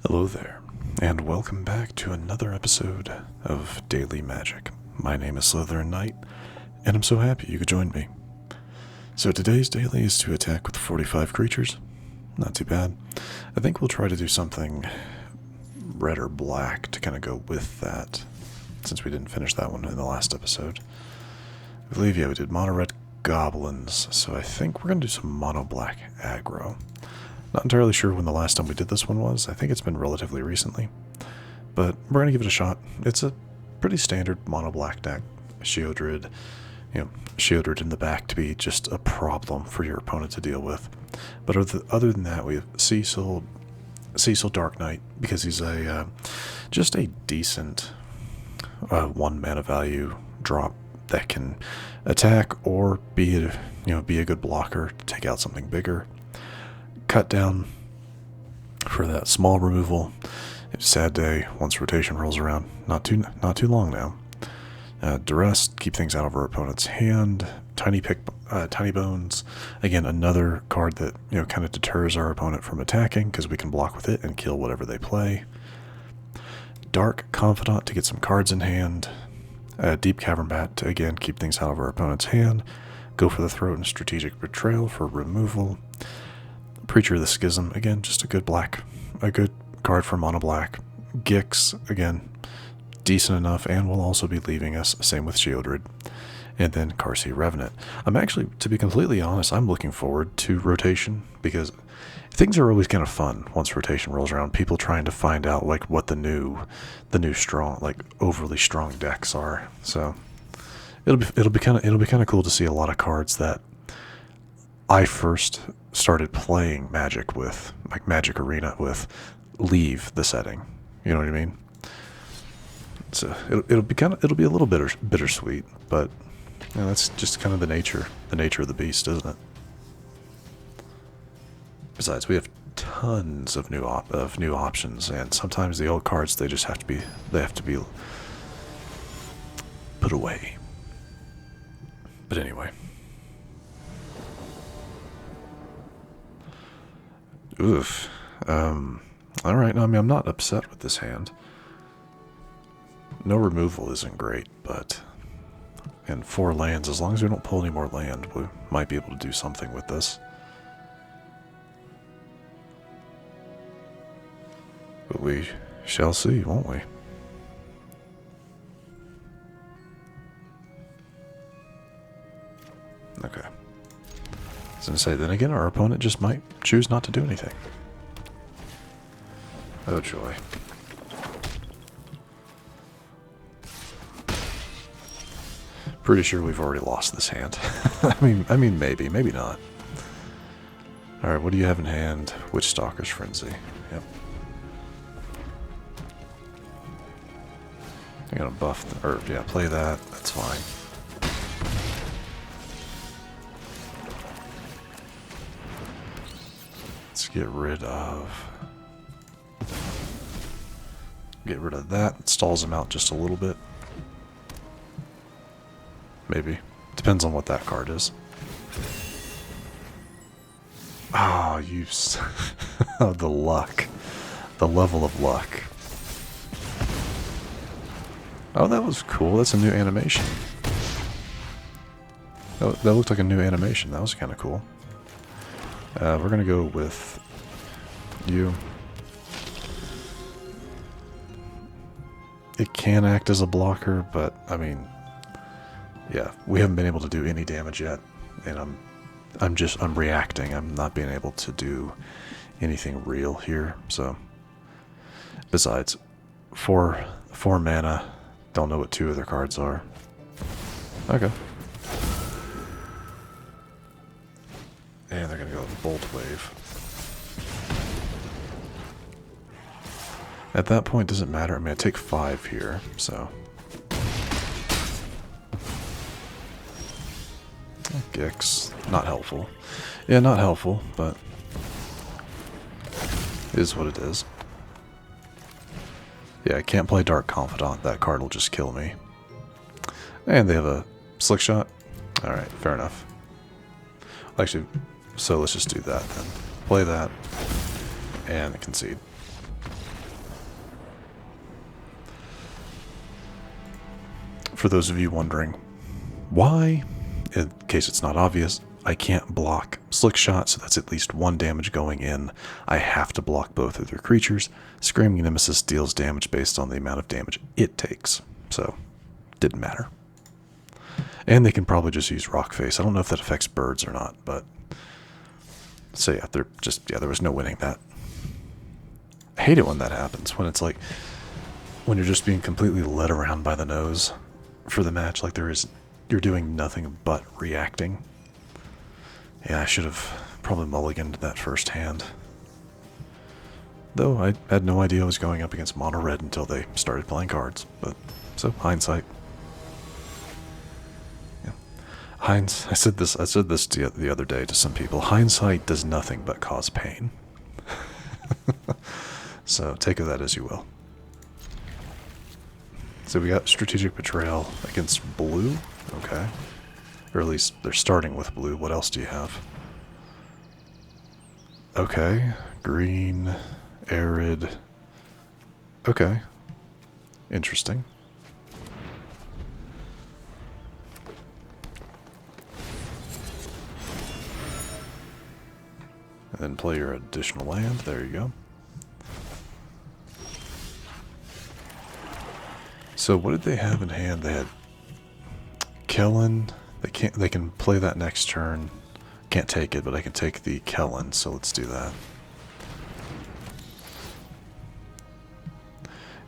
Hello there, and welcome back to another episode of Daily Magic. My name is SlytherinKnight, and I'm so happy you could join me. So today's daily is to attack with 45 creatures. Not too bad. I think we'll try to do something red or black to kind of go with that, since we didn't finish that one in the last episode. I believe, we did mono red goblins, so I think we're going to do some mono black aggro. Not entirely sure when the last time we did this one was. I think it's been relatively recently. But we're going to give it a shot. It's a pretty standard mono black deck. Sheoldred, Sheoldred in the back to be just a problem for your opponent to deal with. But other than that, we have Cecil Dark Knight, because he's just a decent 1 mana value drop that can attack or be a good blocker to take out something bigger. Cut down for that small removal. It's a sad day once rotation rolls around. Not too long now. Duress, keep things out of our opponent's hand. Tinybones, again another card that kind of deters our opponent from attacking because we can block with it and kill whatever they play. Dark Confidant to get some cards in hand. Deep-Cavern Bat to again keep things out of our opponent's hand. Go for the throat and Strategic Betrayal for removal. Preacher of the Schism, again, just a good card for mono black. Gix, again, decent enough, and will also be leaving us, same with Sheoldred. And then Qarsi Revenant. I'm actually, to be completely honest, I'm looking forward to rotation, because things are always kind of fun once rotation rolls around. People trying to find out, like, what the new strong, like, overly strong decks are. So, it'll be kind of cool to see a lot of cards that I first started playing Magic with, like Magic Arena with, leave the setting. You know what I mean? So it'll be a little bittersweet, but that's just kind of the nature of the beast, isn't it? Besides, we have tons of new options, and sometimes the old cards they have to be put away. But anyway. Oof. Alright, no, I mean, I'm not upset with this hand. No removal isn't great, but... And 4 lands, as long as we don't pull any more land, we might be able to do something with this. But we shall see, won't we? Okay. I was going to say, then again, our opponent just might choose not to do anything. Oh joy. Pretty sure we've already lost this hand. I mean maybe not. Alright, what do you have in hand? Witchstalker's Frenzy. Yep. I'm gonna play that. That's fine. Let's get rid of that. It stalls him out just a little bit. Maybe. Depends on what that card is. Oh, the luck. The level of luck. Oh, that was cool. That's a new animation. That looked like a new animation. That was kind of cool. We're going to go with you. It can act as a blocker, but, I mean, yeah, we haven't been able to do any damage yet, and I'm reacting. I'm not being able to do anything real here, so. Besides, 4 mana, don't know what 2 other cards are. Okay. And they're going to go with Bolt Wave. At that point, doesn't matter. I mean, I take 5 here, so. Gix, not helpful. Yeah, not helpful, but it is what it is. Yeah, I can't play Dark Confidant. That card will just kill me. And they have a Slick Shot. Alright, fair enough. Actually, so let's just do that then. Play that, and concede. for those of you wondering why, in case it's not obvious, I can't block Slick Shot, so that's at least 1 damage going in. I have to block both of their creatures. Screaming Nemesis deals damage based on the amount of damage it takes, so didn't matter. And they can probably just use Rock Face. I don't know if that affects birds or not, but so yeah, there was no winning that. I hate it when that happens, when it's like, when you're just being completely led around by the nose for the match, like you're doing nothing but reacting. Yeah, I should have probably mulliganed that first hand. Though I had no idea I was going up against mono red until they started playing cards. But so hindsight. Yeah. I said this the other day to some people. Hindsight does nothing but cause pain. So take of that as you will. So we got Strategic Betrayal against blue. Okay. Or at least they're starting with blue. What else do you have? Okay. Green. Arid. Okay. Interesting. And then play your additional land. There you go. So what did they have in hand? They had Kellen. They can play that next turn. Can't take it, but I can take the Kellen, so let's do that.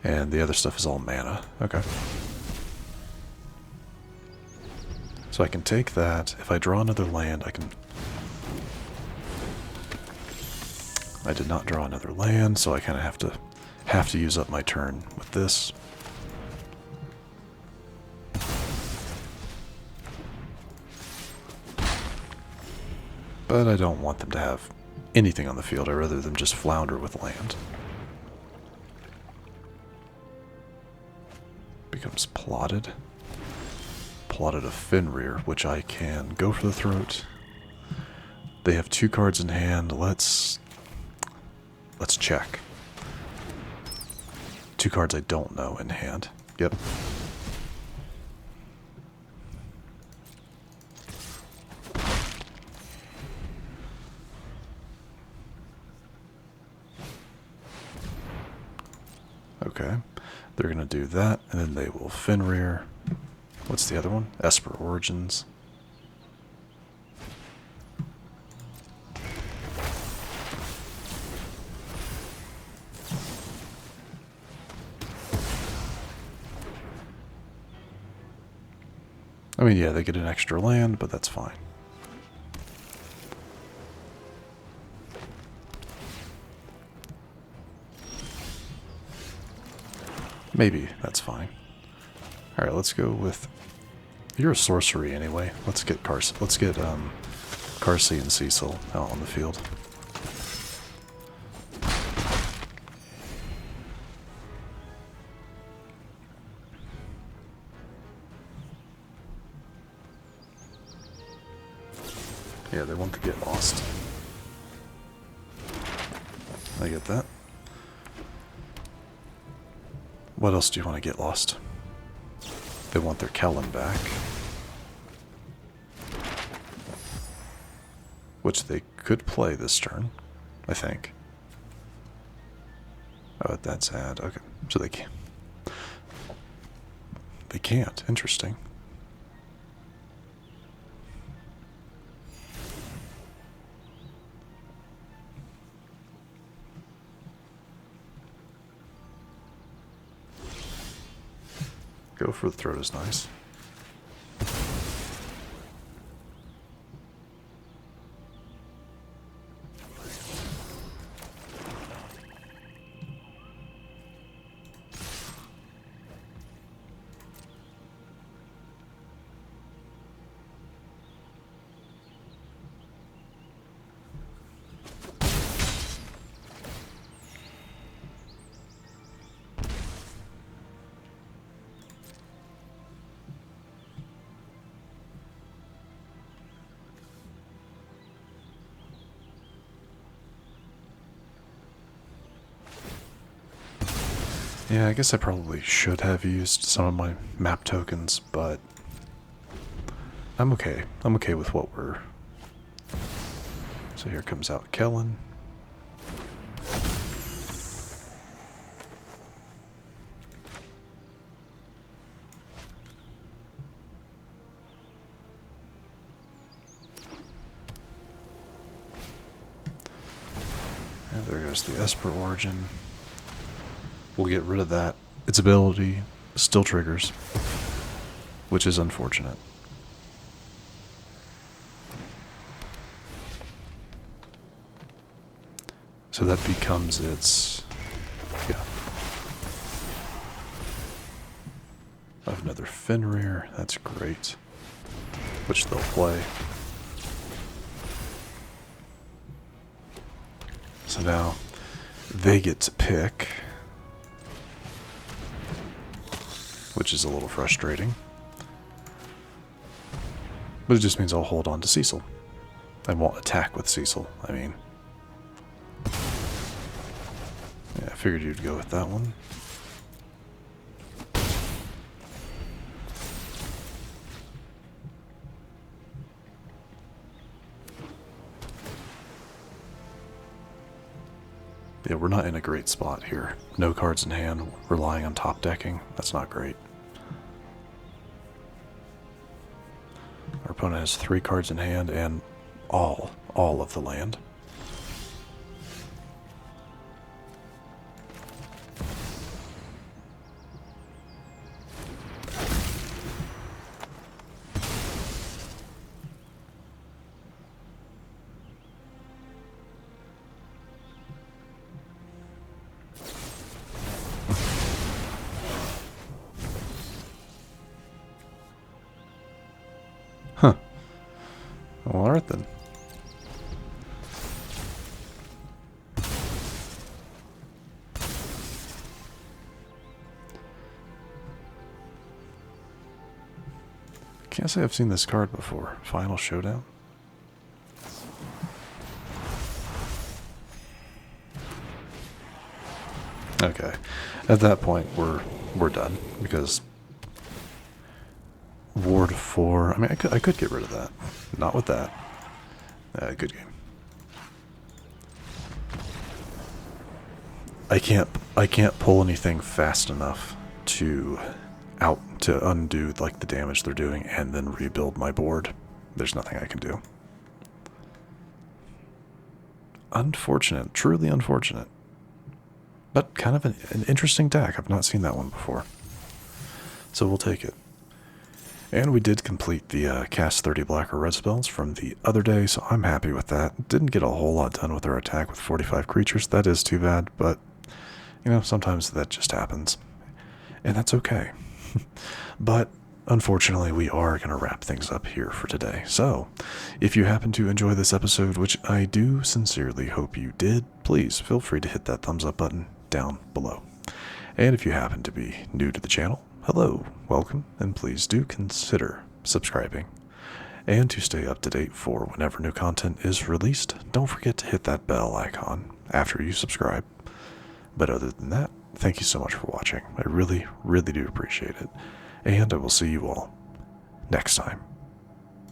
And the other stuff is all mana. Okay. So I can take that. If I draw another land, I can... I did not draw another land, so I kind of have to use up my turn with this. But I don't want them to have anything on the field. I'd rather them just flounder with land. Becomes plotted. Plotted a Fenrir, which I can go for the throat. They have 2 cards in hand. Let's check. 2 cards I don't know in hand. Yep. Okay, they're going to do that, and then they will Fenrir. What's the other one? Esper Origins. I mean, yeah, they get an extra land, but that's fine. Maybe that's fine. Alright, let's go with... You're a sorcery anyway. Let's get Qarsi. Let's get Qarsi and Cecil out on the field. Yeah, they want to get lost. I get that. What else do you want to get lost? They want their Kellen back. Which they could play this turn, I think. Oh, that's sad. Okay, so they can't. They can't. Interesting. Go for the throat is nice. Yeah, I guess I probably should have used some of my map tokens, but I'm okay. I'm okay with what we're... So here comes out Kellen. And there goes the Esper Origin. We'll get rid of that. Its ability still triggers, which is unfortunate. So that becomes its... yeah. I have another Fenrir. That's great. Which they'll play. So now they get to pick, which is a little frustrating. But it just means I'll hold on to Cecil. I won't attack with Cecil, I mean. Yeah, I figured you'd go with that one. Yeah, we're not in a great spot here. No cards in hand, relying on top decking. That's not great. Our opponent has 3 cards in hand and all of the land. Huh. Well, alright then. Can't say I've seen this card before. Final Showdown. Okay. At that point, we're done because Ward 4. I mean, I could get rid of that. Not with that. Good game. I can't pull anything fast enough to undo like the damage they're doing and then rebuild my board. There's nothing I can do. Unfortunate, truly unfortunate. But kind of an interesting deck. I've not seen that one before. So we'll take it. And we did complete the cast 30 black or red spells from the other day, so I'm happy with that. Didn't get a whole lot done with our attack with 45 creatures. That is too bad, but, you know, sometimes that just happens. And that's okay. But, unfortunately, we are going to wrap things up here for today. So, if you happen to enjoy this episode, which I do sincerely hope you did, please feel free to hit that thumbs up button down below. And if you happen to be new to the channel, hello, welcome, and please do consider subscribing. And to stay up to date for whenever new content is released, don't forget to hit that bell icon after you subscribe. But other than that, thank you so much for watching. I really, really do appreciate it. And I will see you all next time.